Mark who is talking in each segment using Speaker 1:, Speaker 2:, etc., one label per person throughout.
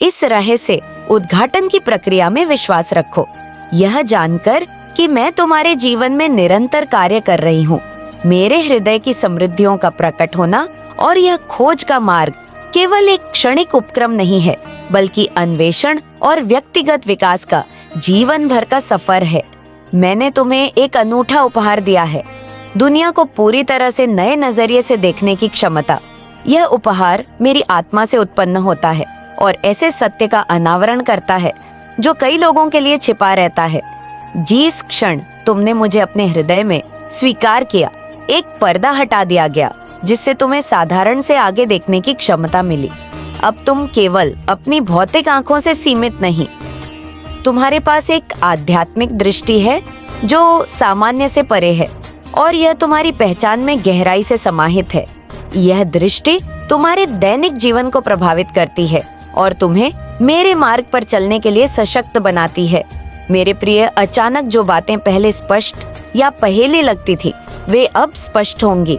Speaker 1: इस रहस्य उद्घाटन की प्रक्रिया में विश्वास रखो, यह जानकर कि मैं तुम्हारे जीवन में निरंतर कार्य कर रही हूँ। मेरे हृदय की समृद्धियों का प्रकट होना और यह खोज का मार्ग केवल एक क्षणिक उपक्रम नहीं है, बल्कि अन्वेषण और व्यक्तिगत विकास का जीवन भर का सफर है। मैंने तुम्हें एक अनूठा उपहार दिया है, दुनिया को पूरी तरह से नए नजरिए से देखने की क्षमता। यह उपहार मेरी आत्मा से उत्पन्न होता है और ऐसे सत्य का अनावरण करता है जो कई लोगों के लिए छिपा रहता है। जिस क्षण तुमने मुझे अपने हृदय में स्वीकार किया, एक पर्दा हटा दिया गया जिससे तुम्हें साधारण से आगे देखने की क्षमता मिली। अब तुम केवल अपनी भौतिक आंखों से सीमित नहीं, तुम्हारे पास एक आध्यात्मिक दृष्टि है जो सामान्य से परे है और यह तुम्हारी पहचान में गहराई से समाहित है। यह दृष्टि तुम्हारे दैनिक जीवन को प्रभावित करती है और तुम्हें मेरे मार्ग पर चलने के लिए सशक्त बनाती है। मेरे प्रिय, अचानक जो बातें पहले स्पष्ट या पहेली लगती थी, वे अब स्पष्ट होंगी।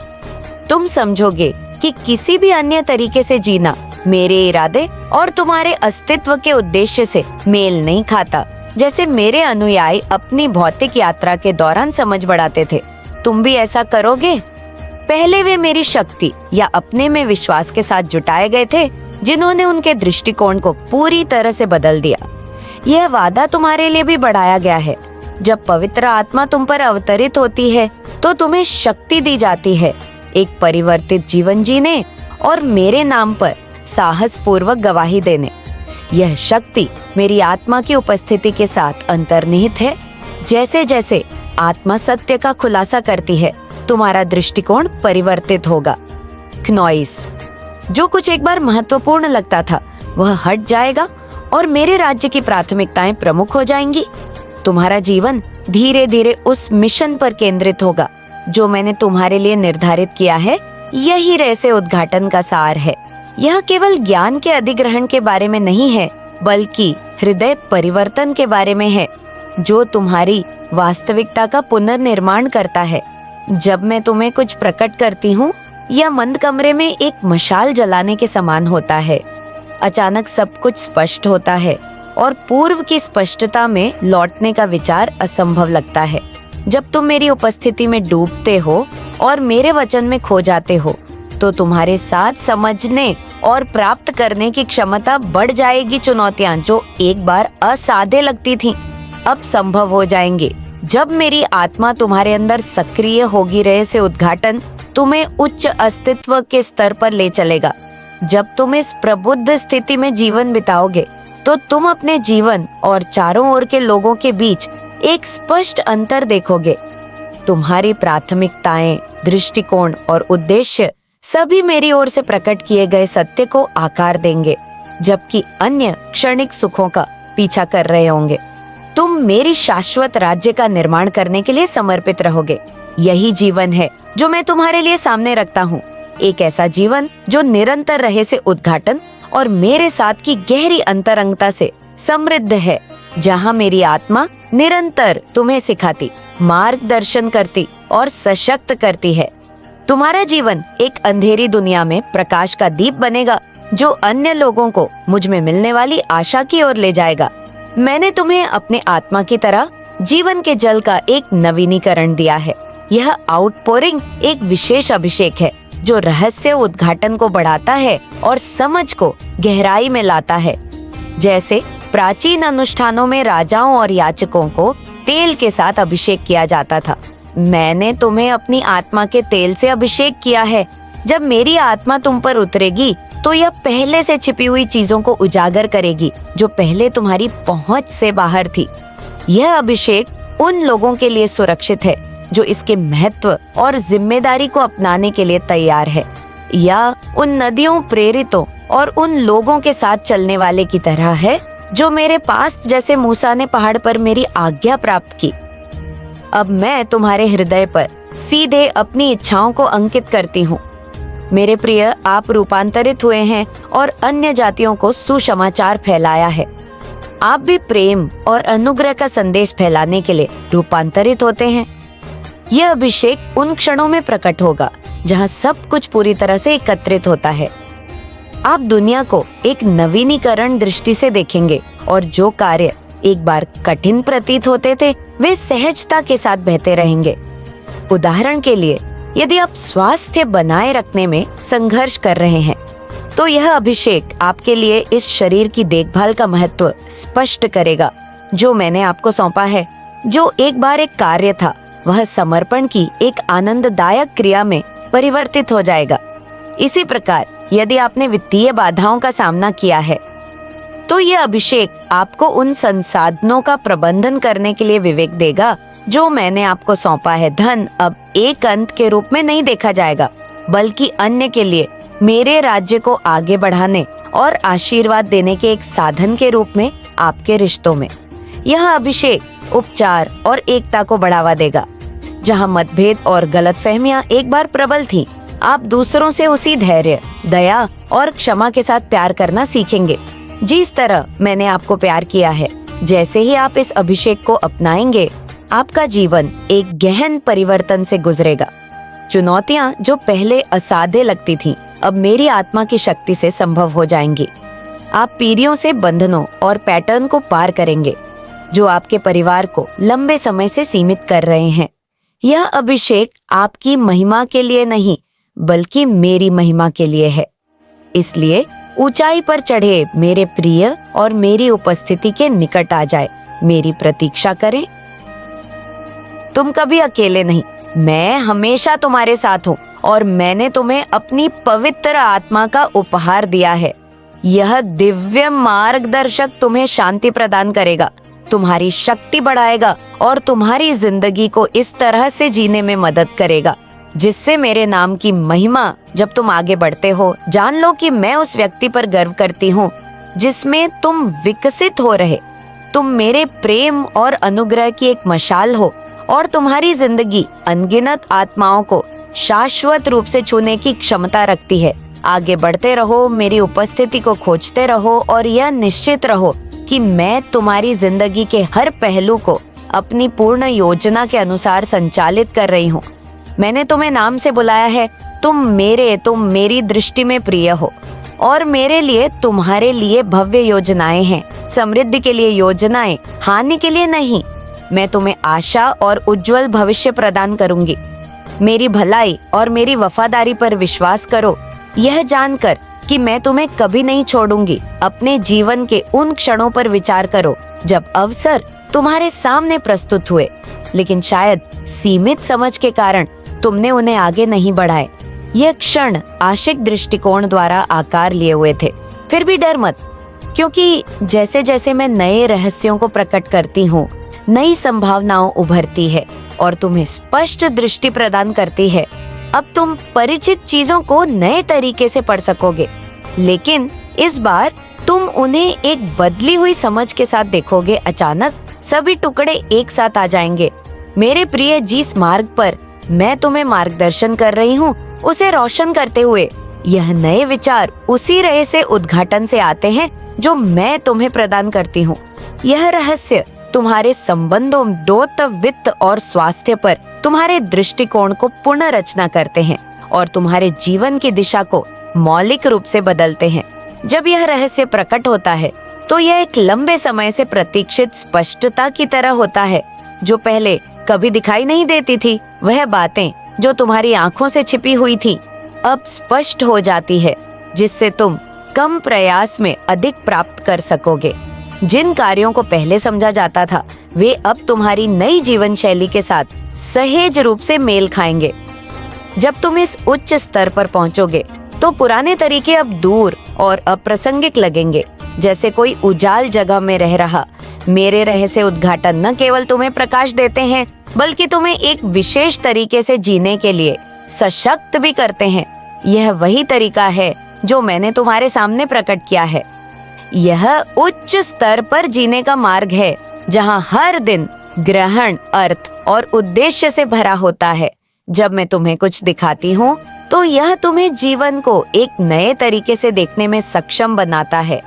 Speaker 1: तुम समझोगे कि किसी भी अन्य तरीके से जीना मेरे इरादे और तुम्हारे अस्तित्व के उद्देश्य से मेल नहीं खाता, जैसे मेरे अनुयायी अपनी भौतिक यात्रा के दौरान समझ बढ़ाते थे। तुम भी ऐसा करोगे? पहले वे मेरी शक्ति या अपने में विश्वास के साथ जुटाए गए थे, जिन्होंने उनके दृष्टिकोण को पूरी तरह से बदल दिया। यह वादा तुम्हारे लिए भी बढ़ाया गया है। जब पवित्र आत्मा तुम पर अवतरित होती है तो तुम्हें शक्ति दी जाती है एक परिवर्तित जीवन जीने और मेरे नाम पर साहस पूर्वक गवाही देने। यह शक्ति मेरी आत्मा की उपस्थिति के साथ अंतर्निहित है। जैसे जैसे आत्मा सत्य का खुलासा करती है, तुम्हारा दृष्टिकोण परिवर्तित होगा। क्नोइस, जो कुछ एक बार महत्वपूर्ण लगता था वह हट जाएगा और मेरे राज्य की प्राथमिकताएं प्रमुख हो जाएंगी। तुम्हारा जीवन धीरे धीरे उस मिशन पर केंद्रित होगा जो मैंने तुम्हारे लिए निर्धारित किया है। यही रहस्य उद्घाटन का सार है। यह केवल ज्ञान के अधिग्रहण के बारे में नहीं है, बल्कि हृदय परिवर्तन के बारे में है जो तुम्हारी वास्तविकता का पुनर्निर्माण करता है। जब मैं तुम्हें कुछ प्रकट करती हूँ, यह मंद कमरे में एक मशाल जलाने के समान होता है। अचानक सब कुछ स्पष्ट होता है और पूर्व की स्पष्टता में लौटने का विचार असंभव लगता है। जब तुम मेरी उपस्थिति में डूबते हो और मेरे वचन में खो जाते हो, तो तुम्हारे साथ समझने और प्राप्त करने की क्षमता बढ़ जाएगी। चुनौतियां जो एक बार असाध्य लगती थीं, अब संभव हो जाएंगे। जब मेरी आत्मा तुम्हारे अंदर सक्रिय होगी, रहस्य उद्घाटन तुम्हें उच्च अस्तित्व के स्तर पर ले चलेगा। जब तुम इस प्रबुद्ध स्थिति में जीवन बिताओगे, तो तुम अपने जीवन और चारों ओर के लोगों के बीच एक स्पष्ट अंतर देखोगे। तुम्हारी प्राथमिकताएं, दृष्टिकोण और उद्देश्य सभी मेरी ओर से प्रकट किए गए सत्य को आकार देंगे, जबकि अन्य क्षणिक सुखों का पीछा कर रहे होंगे। तुम मेरी शाश्वत राज्य का निर्माण करने के लिए समर्पित रहोगे। यही जीवन है जो मैं तुम्हारे लिए सामने रखता हूँ, एक ऐसा जीवन जो निरंतर रहस्य उद्घाटन और मेरे साथ की गहरी अंतरंगता से समृद्ध है, जहाँ मेरी आत्मा निरंतर तुम्हें सिखाती, मार्गदर्शन करती और सशक्त करती है। तुम्हारा जीवन एक अंधेरी दुनिया में प्रकाश का दीप बनेगा, जो अन्य लोगों को मुझ में मिलने वाली आशा की ओर ले जाएगा। मैंने तुम्हें अपने आत्मा की तरह जीवन के जल का एक नवीनीकरण दिया है। यह आउटपोरिंग एक विशेष अभिषेक है जो रहस्य उद्घाटन को बढ़ाता है और समझ को गहराई में लाता है। जैसे प्राचीन अनुष्ठानों में राजाओं और याचकों को तेल के साथ अभिषेक किया जाता था, मैंने तुम्हें अपनी आत्मा के तेल से अभिषेक किया है। जब मेरी आत्मा तुम पर उतरेगी तो यह पहले से छिपी हुई चीजों को उजागर करेगी जो पहले तुम्हारी पहुंच से बाहर थी। यह अभिषेक उन लोगों के लिए सुरक्षित है जो इसके महत्व और जिम्मेदारी को अपनाने के लिए तैयार है, या उन नदियों, प्रेरितों और उन लोगों के साथ चलने वाले की तरह है जो मेरे पास जैसे मूसा ने पहाड़ पर मेरी आज्ञा प्राप्त की। अब मैं तुम्हारे हृदय पर सीधे अपनी इच्छाओं को अंकित करती हूँ। मेरे प्रिय, आप रूपांतरित हुए हैं और अन्य जातियों को सुसमाचार फैलाया है। आप भी प्रेम और अनुग्रह का संदेश फैलाने के लिए रूपांतरित होते हैं। यह अभिषेक उन क्षणों में प्रकट होगा जहाँ सब कुछ पूरी तरह से एकत्रित होता है। आप दुनिया को एक नवीनीकरण दृष्टि से देखेंगे और जो कार्य एक बार कठिन प्रतीत होते थे वे सहजता के साथ बहते रहेंगे। उदाहरण के लिए, यदि आप स्वास्थ्य बनाए रखने में संघर्ष कर रहे हैं तो यह अभिषेक आपके लिए इस शरीर की देखभाल का महत्व स्पष्ट करेगा जो मैंने आपको सौंपा है। जो एक बार एक कार्य था वह समर्पण की एक आनंददायक क्रिया में परिवर्तित हो जाएगा। इसी प्रकार यदि आपने वित्तीय बाधाओं का सामना किया है तो यह अभिषेक आपको उन संसाधनों का प्रबंधन करने के लिए विवेक देगा जो मैंने आपको सौंपा है। धन अब एक अंत के रूप में नहीं देखा जाएगा बल्कि अन्य के लिए मेरे राज्य को आगे बढ़ाने और आशीर्वाद देने के एक साधन के रूप में आपके रिश्तों में। यह अभिषेक उपचार और एकता को बढ़ावा देगा। जहाँ मतभेद और गलतफहमियां एक बार प्रबल थीं, आप दूसरों से उसी धैर्य, दया और क्षमा के साथ प्यार करना सीखेंगे जिस तरह मैंने आपको प्यार किया है। जैसे ही आप इस अभिषेक को अपनाएंगे, आपका जीवन एक गहन परिवर्तन से गुजरेगा। चुनौतियां जो पहले असाध्य लगती थीं, अब मेरी आत्मा की शक्ति से संभव हो जाएंगी। आप पीढ़ियों से बंधनों और पैटर्न को पार करेंगे जो आपके परिवार को लंबे समय से सीमित कर रहे हैं। यह अभिषेक आपकी महिमा के लिए नहीं बल्कि मेरी महिमा के लिए है। इसलिए ऊंचाई पर चढ़े मेरे प्रिय और मेरी उपस्थिति के निकट आ जाए, मेरी प्रतीक्षा करें। तुम कभी अकेले नहीं, मैं हमेशा तुम्हारे साथ हूँ और मैंने तुम्हें अपनी पवित्र आत्मा का उपहार दिया है। यह दिव्य मार्गदर्शक तुम्हें शांति प्रदान करेगा, तुम्हारी शक्ति बढ़ाएगा और तुम्हारी जिंदगी को इस तरह से जीने में मदद करेगा जिससे मेरे नाम की महिमा जब तुम आगे बढ़ते हो। जान लो कि मैं उस व्यक्ति पर गर्व करती हूँ जिसमें तुम विकसित हो रहे। तुम मेरे प्रेम और अनुग्रह की एक मशाल हो और तुम्हारी जिंदगी अनगिनत आत्माओं को शाश्वत रूप से छूने की क्षमता रखती है। आगे बढ़ते रहो, मेरी उपस्थिति को खोजते रहो और यह निश्चित रहो कि मैं तुम्हारी जिंदगी के हर पहलू को अपनी पूर्ण योजना के अनुसार संचालित कर रही हूँ। मैंने तुम्हें नाम से बुलाया है। तुम मेरी दृष्टि में प्रिय हो और मेरे लिए तुम्हारे लिए भव्य योजनाएं हैं। समृद्धि के लिए योजनाएं, हानि के लिए नहीं। मैं तुम्हें आशा और उज्जवल भविष्य प्रदान करूंगी। मेरी भलाई और मेरी वफादारी पर विश्वास करो, यह जानकर कि मैं तुम्हें कभी नहीं छोड़ूंगी। अपने जीवन के उन क्षणों पर विचार करो जब अवसर तुम्हारे सामने प्रस्तुत हुए, लेकिन शायद सीमित समझ के कारण तुमने उन्हें आगे नहीं बढ़ाए। यह क्षण आशिक दृष्टिकोण द्वारा आकार लिए हुए थे। फिर भी डर मत, क्योंकि जैसे जैसे मैं नए रहस्यों को प्रकट करती हूँ, नई संभावनाओं उभरती है और तुम्हें स्पष्ट दृष्टि प्रदान करती है। अब तुम परिचित चीजों को नए तरीके से पढ़ सकोगे, लेकिन इस बार तुम उन्हें एक बदली हुई समझ के साथ देखोगे। अचानक सभी टुकड़े एक साथ आ जाएंगे। मेरे प्रिय, जिस मार्ग पर मैं तुम्हें मार्गदर्शन कर रही हूँ उसे रोशन करते हुए यह नए विचार उसी रहस्य उद्घाटन से आते हैं जो मैं तुम्हें प्रदान करती हूँ। यह रहस्य तुम्हारे संबंधों, दोस्त, वित्त और स्वास्थ्य पर तुम्हारे दृष्टिकोण को पुनर्रचना करते हैं और तुम्हारे जीवन की दिशा को मौलिक रूप से बदलते हैं। जब यह रहस्य प्रकट होता है तो यह एक लंबे समय से प्रतीक्षित स्पष्टता की तरह होता है जो पहले कभी दिखाई नहीं देती थी। वह बातें जो तुम्हारी आंखों से छिपी हुई थी अब स्पष्ट हो जाती है, जिससे तुम कम प्रयास में अधिक प्राप्त कर सकोगे। जिन कार्यों को पहले समझा जाता था वे अब तुम्हारी नई जीवन शैली के साथ सहज रूप से मेल खाएंगे। जब तुम इस उच्च स्तर पर पहुंचोगे तो पुराने तरीके अब दूर और अप्रासंगिक लगेंगे, जैसे कोई उजाल जगह में रह रहा। मेरे रहस्य उद्घाटन न केवल तुम्हें प्रकाश देते हैं बल्कि तुम्हें एक विशेष तरीके से जीने के लिए सशक्त भी करते हैं। यह वही तरीका है जो मैंने तुम्हारे सामने प्रकट किया है। यह उच्च स्तर पर जीने का मार्ग है जहां हर दिन ग्रहण, अर्थ और उद्देश्य से भरा होता है। जब मैं तुम्हें कुछ दिखाती हूँ तो यह तुम्हें जीवन को एक नए तरीके से देखने में सक्षम बनाता है।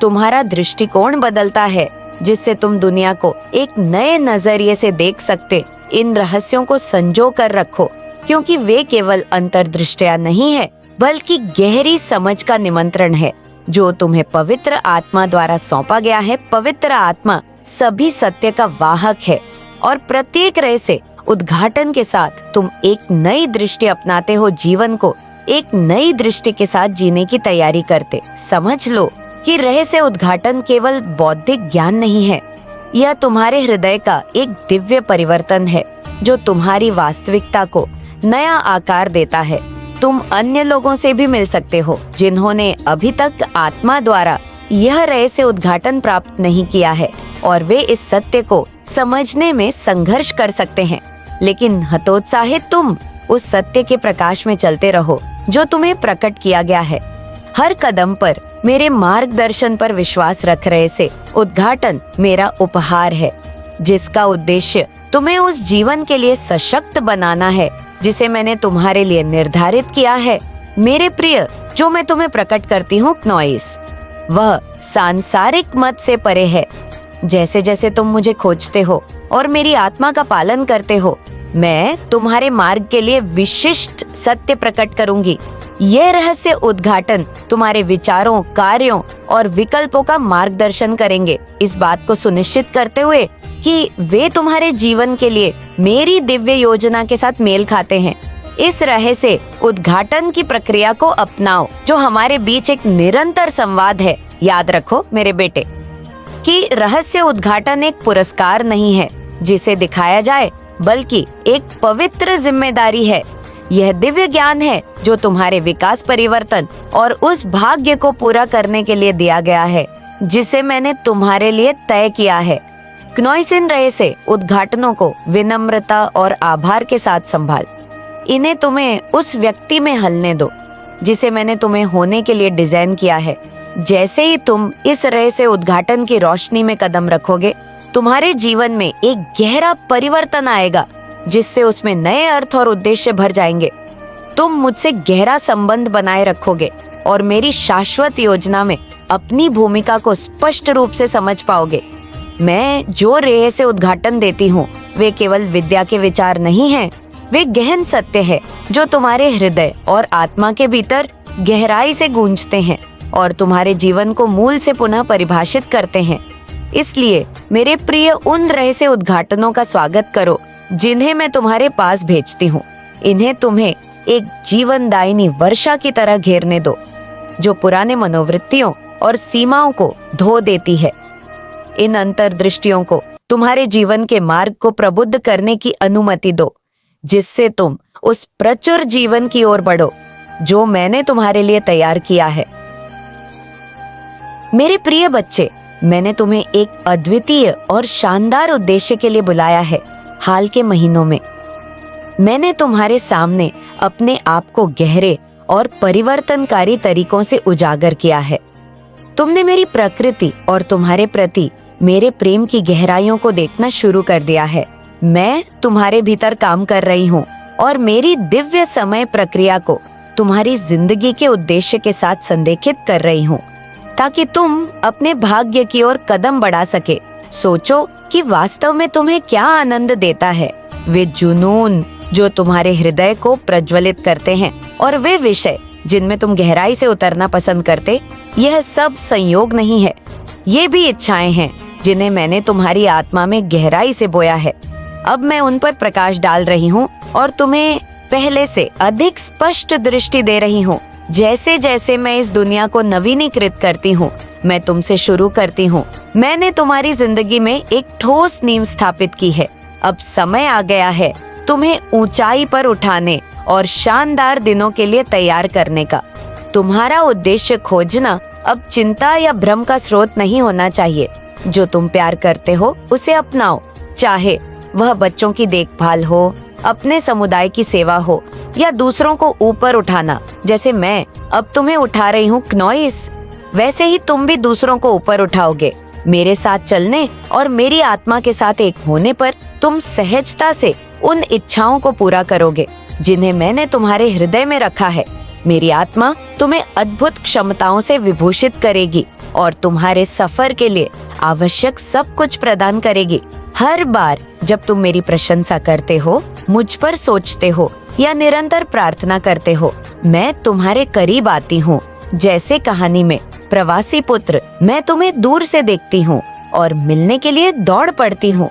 Speaker 1: तुम्हारा दृष्टिकोण बदलता है जिससे तुम दुनिया को एक नए नजरिए से देख सकते। इन रहस्यों को संजो कर रखो, क्योंकि वे केवल अंतर्दृष्टियां नहीं है बल्कि गहरी समझ का निमंत्रण है जो तुम्हें पवित्र आत्मा द्वारा सौंपा गया है। पवित्र आत्मा सभी सत्य का वाहक है और प्रत्येक रहस्य उद्घाटन के साथ तुम एक नई दृष्टि अपनाते हो, जीवन को एक नई दृष्टि के साथ जीने की तैयारी करते। समझ लो कि रहस्य उद्घाटन केवल बौद्धिक ज्ञान नहीं है, यह तुम्हारे हृदय का एक दिव्य परिवर्तन है जो तुम्हारी वास्तविकता को नया आकार देता है। तुम अन्य लोगों से भी मिल सकते हो जिन्होंने अभी तक आत्मा द्वारा यह रहस्य उद्घाटन प्राप्त नहीं किया है और वे इस सत्य को समझने में संघर्ष कर सकते हैं। लेकिन हतोत्साहित तुम उस सत्य के प्रकाश में चलते रहो जो तुम्हें प्रकट किया गया है। हर कदम पर मेरे मार्गदर्शन पर विश्वास रख रहे से उद्घाटन मेरा उपहार है जिसका उद्देश्य तुम्हें उस जीवन के लिए सशक्त बनाना है जिसे मैंने तुम्हारे लिए निर्धारित किया है। मेरे प्रिय, जो मैं तुम्हें प्रकट करती हूँ क्नोइस, वह सांसारिक मत से परे है। जैसे जैसे तुम मुझे खोजते हो और मेरी आत्मा का पालन करते हो, मैं तुम्हारे मार्ग के लिए विशिष्ट सत्य प्रकट करूंगी। यह रहस्य उद्घाटन तुम्हारे विचारों, कार्यों और विकल्पों का मार्गदर्शन करेंगे, इस बात को सुनिश्चित करते हुए कि वे तुम्हारे जीवन के लिए मेरी दिव्य योजना के साथ मेल खाते हैं। इस रहस्य उद्घाटन की प्रक्रिया को अपनाओ जो हमारे बीच एक निरंतर संवाद है। याद रखो मेरे बेटे कि रहस्य उद्घाटन एक पुरस्कार नहीं है जिसे दिखाया जाए, बल्कि एक पवित्र जिम्मेदारी है। यह दिव्य ज्ञान है जो तुम्हारे विकास, परिवर्तन और उस भाग्य को पूरा करने के लिए दिया गया है जिसे मैंने तुम्हारे लिए तय किया है। क्नोइसिन रहस्य उद्घाटनों को विनम्रता और आभार के साथ संभाल। इन्हें तुम्हें उस व्यक्ति में हलने दो जिसे मैंने तुम्हें होने के लिए डिजाइन किया है। जैसे ही तुम इस रहस्य उद्घाटन की रोशनी में कदम रखोगे, तुम्हारे जीवन में एक गहरा परिवर्तन आएगा जिससे उसमें नए अर्थ और उद्देश्य भर जाएंगे। तुम मुझसे गहरा संबंध बनाए रखोगे और मेरी शाश्वत योजना में अपनी भूमिका को स्पष्ट रूप से समझ पाओगे। मैं जो रहस्य उद्घाटन देती हूँ वे केवल विद्या के विचार नहीं हैं, वे गहन सत्य है जो तुम्हारे हृदय और आत्मा के भीतर गहराई से गूंजते हैं और तुम्हारे जीवन को मूल से पुनः परिभाषित करते हैं। इसलिए मेरे प्रिय, उन रहस्य उद्घाटनों का स्वागत करो जिन्हें मैं तुम्हारे पास भेजती हूँ। इन्हें तुम्हें एक जीवनदायिनी वर्षा की तरह घेरने दो जो पुराने मनोवृत्तियों और सीमाओं को धो देती है। इन अंतर्दृष्टियों को तुम्हारे जीवन के मार्ग को प्रबुद्ध करने की अनुमति दो जिससे तुम उस प्रचुर जीवन की ओर बढ़ो जो मैंने तुम्हारे लिए तैयार किया है। मेरे प्रिय बच्चे, मैंने तुम्हें एक अद्वितीय और शानदार उद्देश्य के लिए बुलाया है। हाल के महीनों में मैंने तुम्हारे सामने अपने आप को गहरे और परिवर्तनकारी तरीकों से उजागर किया है। तुमने मेरी प्रकृति और तुम्हारे प्रति मेरे प्रेम की गहराइयों को देखना शुरू कर दिया है। मैं तुम्हारे भीतर काम कर रही हूँ और मेरी दिव्य समय प्रक्रिया को तुम्हारी जिंदगी के उद्देश्य के साथ संरेखित कर रही हूँ ताकि तुम अपने भाग्य की ओर कदम बढ़ा सके। सोचो कि वास्तव में तुम्हें क्या आनंद देता है, वे जुनून जो तुम्हारे हृदय को प्रज्वलित करते हैं और वे विषय जिनमें तुम गहराई से उतरना पसंद करते। यह सब संयोग नहीं है, ये भी इच्छाएं हैं जिन्हें मैंने तुम्हारी आत्मा में गहराई से बोया है। अब मैं उन पर प्रकाश डाल रही हूँ और तुम्हें पहले से अधिक स्पष्ट दृष्टि दे रही हूँ। जैसे जैसे मैं इस दुनिया को नवीनीकृत करती हूँ, मैं तुमसे शुरू करती हूँ। मैंने तुम्हारी जिंदगी में एक ठोस नींव स्थापित की है। अब समय आ गया है तुम्हें ऊंचाई पर उठाने और शानदार दिनों के लिए तैयार करने का। तुम्हारा उद्देश्य खोजना अब चिंता या भ्रम का स्रोत नहीं होना चाहिए। जो तुम प्यार करते हो उसे अपनाओ, चाहे वह बच्चों की देखभाल हो, अपने समुदाय की सेवा हो या दूसरों को ऊपर उठाना। जैसे मैं अब तुम्हें उठा रही हूँ क्नोइस, वैसे ही तुम भी दूसरों को ऊपर उठाओगे। मेरे साथ चलने और मेरी आत्मा के साथ एक होने पर तुम सहजता से उन इच्छाओं को पूरा करोगे जिन्हें मैंने तुम्हारे हृदय में रखा है। मेरी आत्मा तुम्हें अद्भुत क्षमताओं से विभूषित करेगी और तुम्हारे सफर के लिए आवश्यक सब कुछ प्रदान करेगी। हर बार जब तुम मेरी प्रशंसा करते हो, मुझ पर सोचते हो या निरंतर प्रार्थना करते हो, मैं तुम्हारे करीब आती हूँ। जैसे कहानी में प्रवासी पुत्र, मैं तुम्हें दूर से देखती हूँ और मिलने के लिए दौड़ पड़ती हूँ।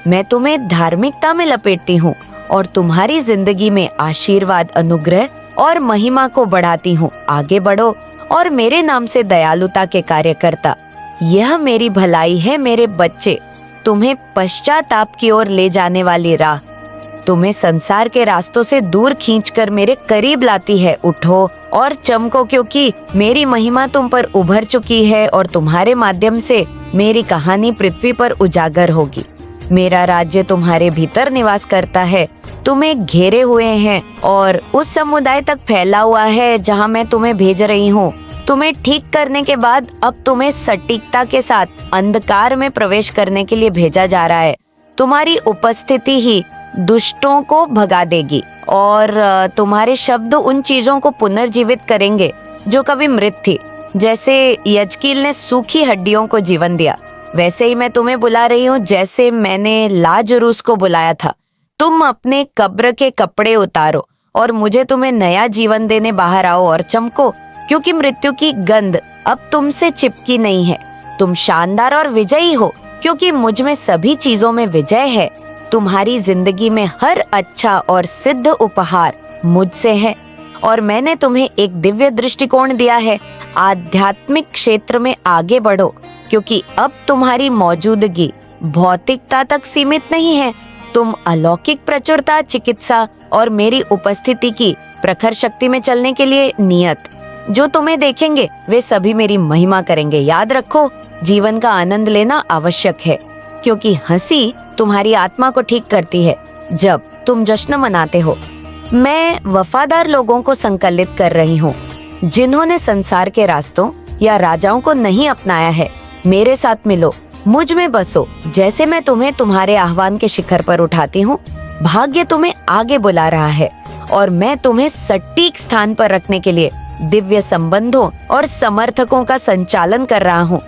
Speaker 1: मैं तुम्हें धार्मिकता में लपेटती हूँ और तुम्हारी जिंदगी में आशीर्वाद, अनुग्रह और महिमा को बढ़ाती हूँ। आगे बढ़ो और मेरे नाम से दयालुता के कार्य करता। यह मेरी भलाई है मेरे बच्चे, तुम्हें पश्चाताप की ओर ले जाने वाली राह, तुम्हें संसार के रास्तों से दूर खींचकर मेरे करीब लाती है। उठो और चमको, क्योंकि मेरी महिमा तुम पर उभर चुकी है और तुम्हारे माध्यम से मेरी कहानी पृथ्वी पर उजागर होगी। मेरा राज्य तुम्हारे भीतर निवास करता है, तुम्हें घेरे हुए हैं और उस समुदाय तक फैला हुआ है जहां मैं तुम्हें भेज रही हूँ। तुम्हें ठीक करने के बाद अब तुम्हें सटीकता के साथ अंधकार में प्रवेश करने के लिए भेजा जा रहा है। तुम्हारी उपस्थिति ही दुष्टों को भगा देगी और तुम्हारे शब्द उन चीजों को पुनर्जीवित करेंगे जो कभी मृत थी। जैसे यजकील ने सूखी हड्डियों को जीवन दिया, वैसे ही मैं तुम्हें बुला रही हूँ, जैसे मैंने लाजरूस को बुलाया था। तुम अपने कब्र के कपड़े उतारो और मुझे तुम्हें नया जीवन देने बाहर आओ और चमको, क्योंकि मृत्यु की गंध अब तुमसे चिपकी नहीं है। तुम शानदार और विजयी हो, क्योंकि मुझ में सभी चीजों में विजय है। तुम्हारी जिंदगी में हर अच्छा और सिद्ध उपहार मुझसे है और मैंने तुम्हें एक दिव्य दृष्टिकोण दिया है। आध्यात्मिक क्षेत्र में आगे बढ़ो, क्योंकि अब तुम्हारी मौजूदगी भौतिकता तक सीमित नहीं है। तुम अलौकिक प्रचुरता, चिकित्सा और मेरी उपस्थिति की प्रखर शक्ति में चलने के लिए नियत। जो तुम्हें देखेंगे वे सभी मेरी महिमा करेंगे। याद रखो, जीवन का आनंद लेना आवश्यक है, क्योंकि हंसी तुम्हारी आत्मा को ठीक करती है जब तुम जश्न मनाते हो। मैं वफादार लोगों को संकलित कर रही हूँ, जिन्होंने संसार के रास्तों या राजाओं को नहीं अपनाया है। मेरे साथ मिलो, मुझ में बसो। जैसे मैं तुम्हें तुम्हारे आह्वान के शिखर पर उठाती हूँ, भाग्य तुम्हें आगे बुला रहा है और मैं तुम्हें सटीक स्थान पर रखने के लिए दिव्य संबंधों और समर्थकों का संचालन कर रहा हूँ।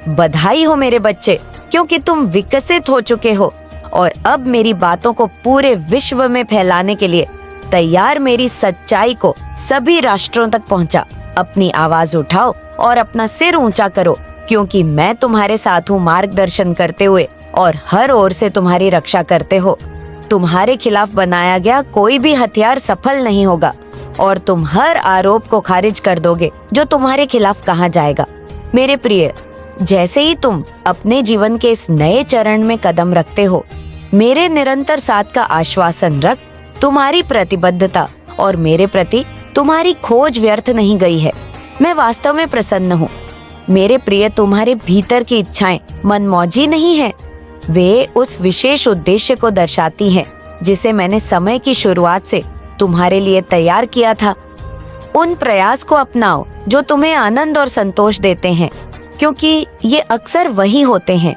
Speaker 1: बधाई हो मेरे बच्चे, क्योंकि तुम विकसित हो चुके हो और अब मेरी बातों को पूरे विश्व में फैलाने के लिए तैयार। मेरी सच्चाई को सभी राष्ट्रों तक पहुंचा। अपनी आवाज उठाओ और अपना सिर ऊंचा करो, क्योंकि मैं तुम्हारे साथ हूँ, मार्गदर्शन करते हुए और हर ओर से तुम्हारी रक्षा करते हो। तुम्हारे खिलाफ बनाया गया कोई भी हथियार सफल नहीं होगा और तुम हर आरोप को खारिज कर दोगे जो तुम्हारे खिलाफ कहा जाएगा। मेरे प्रिय, जैसे ही तुम अपने जीवन के इस नए चरण में कदम रखते हो, मेरे निरंतर साथ का आश्वासन रख। तुम्हारी प्रतिबद्धता और मेरे प्रति तुम्हारी खोज व्यर्थ नहीं गई है। मैं वास्तव में प्रसन्न हूँ। मेरे प्रिय, तुम्हारे भीतर की इच्छाएं मनमौजी नहीं है, वे उस विशेष उद्देश्य को दर्शाती हैं जिसे मैंने समय की शुरुआत से तुम्हारे लिए तैयार किया था। उन प्रयास को अपनाओ जो तुम्हें आनंद और संतोष देते हैं, क्योंकि ये अक्सर वही होते हैं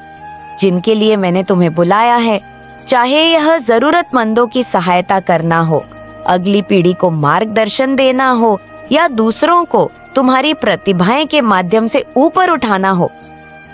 Speaker 1: जिनके लिए मैंने तुम्हें बुलाया है। चाहे यह जरूरतमंदों की सहायता करना हो, अगली पीढ़ी को मार्गदर्शन देना हो या दूसरों को तुम्हारी प्रतिभाएं के माध्यम से ऊपर उठाना हो,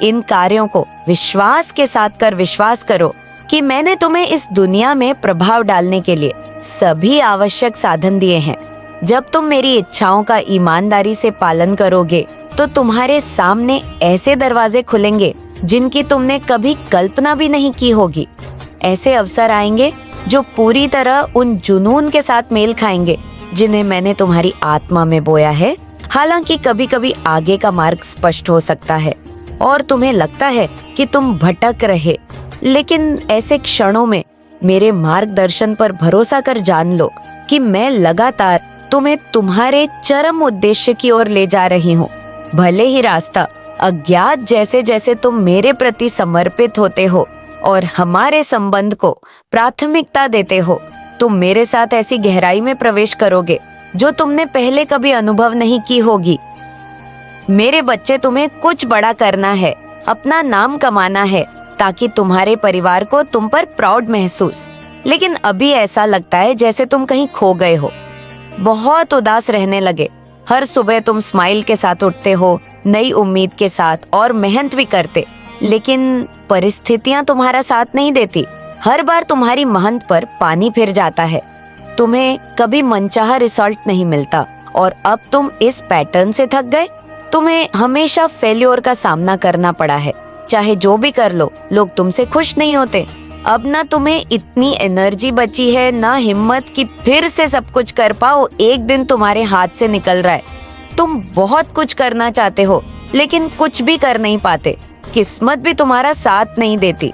Speaker 1: इन कार्यों को विश्वास के साथ कर विश्वास करो कि मैंने तुम्हें इस दुनिया में प्रभाव डालने के लिए सभी आवश्यक साधन दिए हैं। जब तुम मेरी इच्छाओं का ईमानदारी से पालन करोगे तो तुम्हारे सामने ऐसे दरवाजे खुलेंगे जिनकी तुमने कभी कल्पना भी नहीं की होगी। ऐसे अवसर आएंगे जो पूरी तरह उन जुनून के साथ मेल खाएंगे जिन्हें मैंने तुम्हारी आत्मा में बोया है। हालांकि कभी कभी आगे का मार्ग स्पष्ट हो सकता है और तुम्हें लगता है कि तुम भटक रहे, लेकिन ऐसे क्षणों में मेरे मार्गदर्शन पर भरोसा कर जान लो कि मैं लगातार तुम्हें तुम्हारे चरम उद्देश्य की ओर ले जा रही हूँ। भले ही रास्ता अज्ञात जैसे जैसे तुम मेरे प्रति समर्पित होते हो और हमारे संबंध को प्राथमिकता देते हो, तुम मेरे साथ ऐसी गहराई में प्रवेश करोगे जो तुमने पहले कभी अनुभव नहीं की होगी। मेरे बच्चे, तुम्हें कुछ बड़ा करना है, अपना नाम कमाना है, ताकि तुम्हारे परिवार को तुम पर प्राउड महसूस। लेकिन अभी ऐसा लगता है जैसे तुम कहीं खो गए हो, बहुत उदास रहने लगे। हर सुबह तुम स्माइल के साथ उठते हो, नई उम्मीद के साथ, और मेहनत भी करते, लेकिन परिस्थितियां तुम्हारा साथ नहीं देती। हर बार तुम्हारी मेहनत पर पानी फिर जाता है। तुम्हें कभी मनचाहा रिजल्ट नहीं मिलता और अब तुम इस पैटर्न से थक गए। तुम्हें हमेशा फेल्योर का सामना करना पड़ा है। चाहे जो भी कर लो, लोग तुमसे खुश नहीं होते। अब ना तुम्हें इतनी एनर्जी बची है, ना हिम्मत कि फिर से सब कुछ कर पाओ। एक दिन तुम्हारे हाथ से निकल रहा है। तुम बहुत कुछ करना चाहते हो, लेकिन कुछ भी कर नहीं पाते। किस्मत भी तुम्हारा साथ नहीं देती।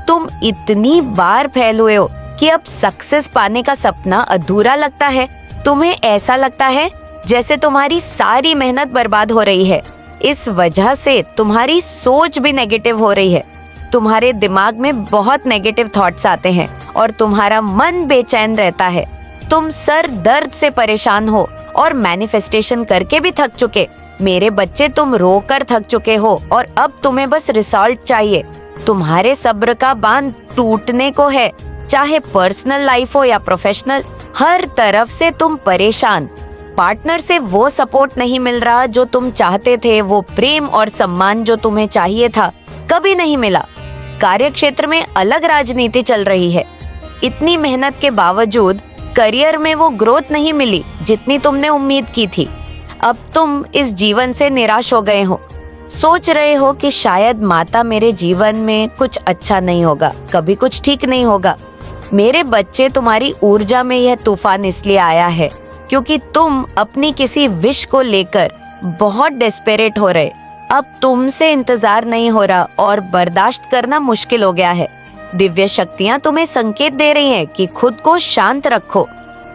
Speaker 1: तुम इतनी बार फेल हुए हो कि अब सक्सेस पाने का सपना अधूरा लगता है। तुम्हें ऐसा लगता है जैसे तुम्हारी सारी मेहनत बर्बाद हो रही है। इस वजह से तुम्हारी सोच भी नेगेटिव हो रही है। तुम्हारे दिमाग में बहुत नेगेटिव थॉट्स आते हैं और तुम्हारा मन बेचैन रहता है। तुम सर दर्द से परेशान हो और मैनिफेस्टेशन करके भी थक चुके। मेरे बच्चे, तुम रोकर थक चुके हो और अब तुम्हें बस रिजल्ट चाहिए। तुम्हारे सब्र का बांध टूटने को है, चाहे पर्सनल लाइफ हो या प्रोफेशनल। हर तरफ से तुम परेशान। पार्टनर से वो सपोर्ट नहीं मिल रहा जो तुम चाहते थे। वो प्रेम और सम्मान जो तुम्हें चाहिए था, कभी नहीं मिला। कार्य क्षेत्र में अलग राजनीति चल रही है। इतनी मेहनत के बावजूद करियर में वो ग्रोथ नहीं मिली जितनी तुमने उम्मीद की थी। अब तुम इस जीवन से निराश हो गए हो। सोच रहे हो कि शायद माता, मेरे जीवन में कुछ अच्छा नहीं होगा, कभी कुछ ठीक नहीं होगा। मेरे बच्चे, तुम्हारी ऊर्जा में यह तूफान इसलिए आया है क्योंकि तुम अपनी किसी विश को लेकर बहुत डेस्परेट हो रहे। अब तुमसे इंतजार नहीं हो रहा और बर्दाश्त करना मुश्किल हो गया है। दिव्य शक्तियां तुम्हें संकेत दे रही हैं कि खुद को शांत रखो।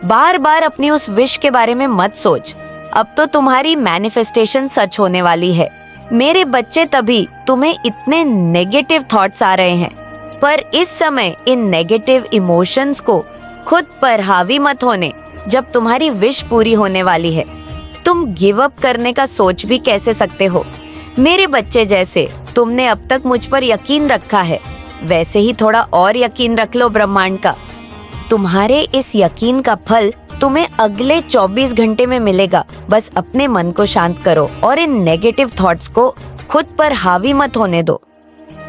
Speaker 1: बार बार अपनी उस विश के बारे में मत सोच। अब तो तुम्हारी मैनिफेस्टेशन सच होने वाली है। मेरे बच्चे, तभी तुम्हें इतने नेगेटिव थॉट्स आ रहे हैं, पर इस समय इन नेगेटिव इमोशंस को खुद पर हावी मत होने। जब तुम्हारी विश पूरी होने वाली है, तुम गिव अप करने का सोच भी कैसे सकते हो? मेरे बच्चे, जैसे तुमने अब तक मुझ पर यकीन रखा है, वैसे ही थोड़ा और यकीन रख लो ब्रह्मांड का। तुम्हारे इस यकीन का फल तुम्हें अगले 24 घंटे में मिलेगा। बस अपने मन को शांत करो और इन नेगेटिव थॉट्स को खुद पर हावी मत होने दो।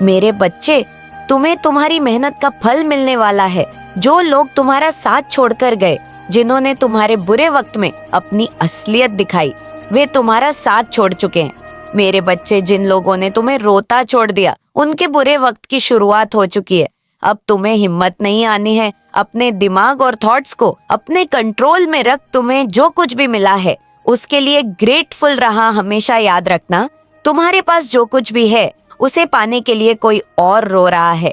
Speaker 1: मेरे बच्चे, तुम्हें तुम्हारी मेहनत का फल मिलने वाला है। जो लोग तुम्हारा साथ छोड़कर गए, जिन्होंने तुम्हारे बुरे वक्त में अपनी असलियत दिखाई, वे तुम्हारा साथ छोड़ चुके हैं। मेरे बच्चे, जिन लोगों ने तुम्हें रोता छोड़ दिया, उनके बुरे वक्त की शुरुआत हो चुकी है। अब तुम्हें हिम्मत नहीं आनी है। अपने दिमाग और थॉट्स को अपने कंट्रोल में रख। तुम्हें जो कुछ भी मिला है उसके लिए ग्रेटफुल रहा। हमेशा याद रखना, तुम्हारे पास जो कुछ भी है उसे पाने के लिए कोई और रो रहा है।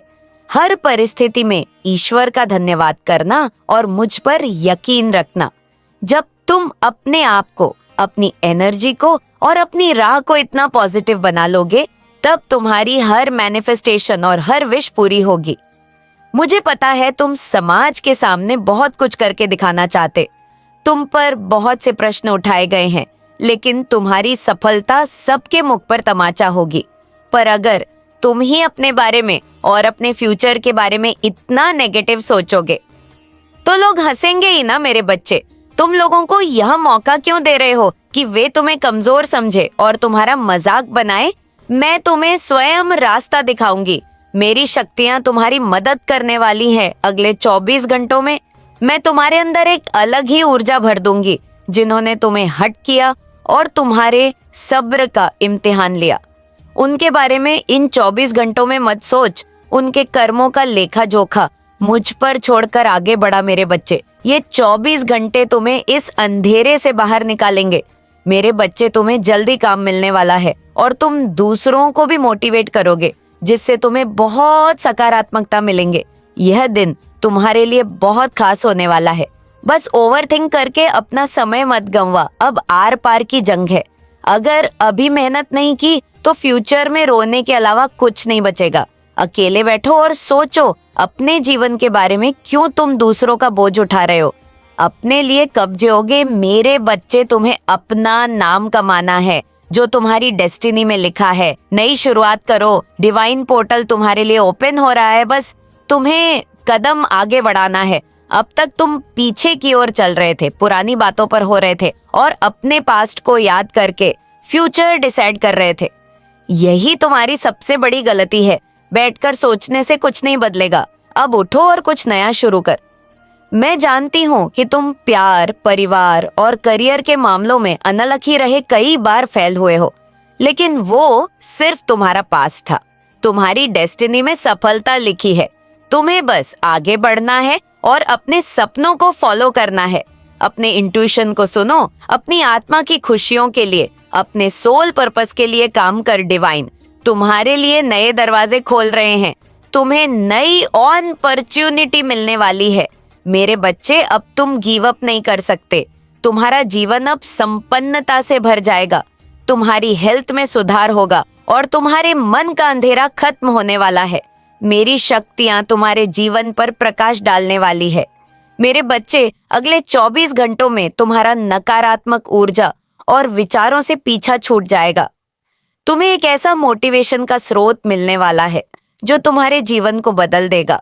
Speaker 1: हर परिस्थिति में ईश्वर का धन्यवाद करना और मुझ पर यकीन रखना। जब तुम अपने आप को, अपनी एनर्जी को और अपनी राह को इतना पॉजिटिव बना लोगे, तब तुम्हारी हर मैनिफेस्टेशन और हर विश पूरी होगी। मुझे पता है तुम समाज के सामने बहुत कुछ करके दिखाना चाहते। तुम पर बहुत से प्रश्न उठाए गए हैं, लेकिन तुम्हारी सफलता सबके मुख पर तमाचा होगी। पर अगर तुम ही अपने बारे में और अपने फ्यूचर के बारे में इतना नेगेटिव सोचोगे तो लोग हंसेंगे ही ना। मेरे बच्चे, तुम लोगों को यह मौका क्यों दे रहे हो कि वे तुम्हें कमजोर समझे और तुम्हारा मजाक बनाए? मैं तुम्हें स्वयं रास्ता दिखाऊंगी। मेरी शक्तियां तुम्हारी मदद करने वाली हैं। अगले 24 घंटों में मैं तुम्हारे अंदर एक अलग ही ऊर्जा भर दूंगी। जिन्होंने तुम्हें हट किया और तुम्हारे सब्र का इम्तिहान लिया, उनके बारे में इन 24 घंटों में मत सोच। उनके कर्मों का लेखा जोखा मुझ पर छोड़कर आगे बढ़ा। मेरे बच्चे, ये 24 घंटे तुम्हें इस अंधेरे से बाहर निकालेंगे। मेरे बच्चे, तुम्हें जल्दी काम मिलने वाला है और तुम दूसरों को भी मोटिवेट करोगे, जिससे तुम्हें बहुत सकारात्मकता मिलेंगे। यह दिन तुम्हारे लिए बहुत खास होने वाला है। बस ओवरथिंक करके अपना समय मत गंवा। अब आर पार की जंग है। अगर अभी मेहनत नहीं की तो फ्यूचर में रोने के अलावा कुछ नहीं बचेगा। अकेले बैठो और सोचो अपने जीवन के बारे में। क्यों तुम दूसरों का बोझ उठा रहे हो? अपने लिए कब जियोगे? मेरे बच्चे, तुम्हें अपना नाम कमाना है जो तुम्हारी डेस्टिनी में लिखा है। नई शुरुआत करो। डिवाइन पोर्टल तुम्हारे लिए ओपन हो रहा है। बस तुम्हें कदम आगे बढ़ाना है। अब तक तुम पीछे की ओर चल रहे थे, पुरानी बातों पर हो रहे थे और अपने पास्ट को याद करके फ्यूचर डिसाइड कर रहे थे। यही तुम्हारी सबसे बड़ी गलती है। बैठकर सोचने से कुछ नहीं बदलेगा। अब उठो और कुछ नया शुरू कर। मैं जानती हूँ कि तुम प्यार, परिवार और करियर के मामलों में अनलकी रहे कई बार फेल हुए हो, लेकिन वो सिर्फ तुम्हारा पास था। तुम्हारी डेस्टिनी में सफलता लिखी है। तुम्हें बस आगे बढ़ना है और अपने सपनों को फॉलो करना है। अपने इंट्यूशन को सुनो, अपनी आत्मा की खुशियों के लिए, अपने सोल पर्पस के लिए काम कर। डिवाइन तुम्हारे लिए नए दरवाजे खोल रहे हैं। तुम्हें नई अपॉर्चुनिटी मिलने वाली है। मेरे बच्चे, अब तुम गिव अप नहीं कर सकते। तुम्हारा जीवन अब संपन्नता से भर जाएगा। तुम्हारी हेल्थ में सुधार होगा और तुम्हारे मन का अंधेरा खत्म होने वाला है। मेरी शक्तियां तुम्हारे जीवन पर प्रकाश डालने वाली है। मेरे बच्चे, अगले 24 घंटों में तुम्हारा नकारात्मक ऊर्जा और विचारों से पीछा छूट जाएगा। तुम्हें एक ऐसा मोटिवेशन का स्रोत मिलने वाला है जो तुम्हारे जीवन को बदल देगा।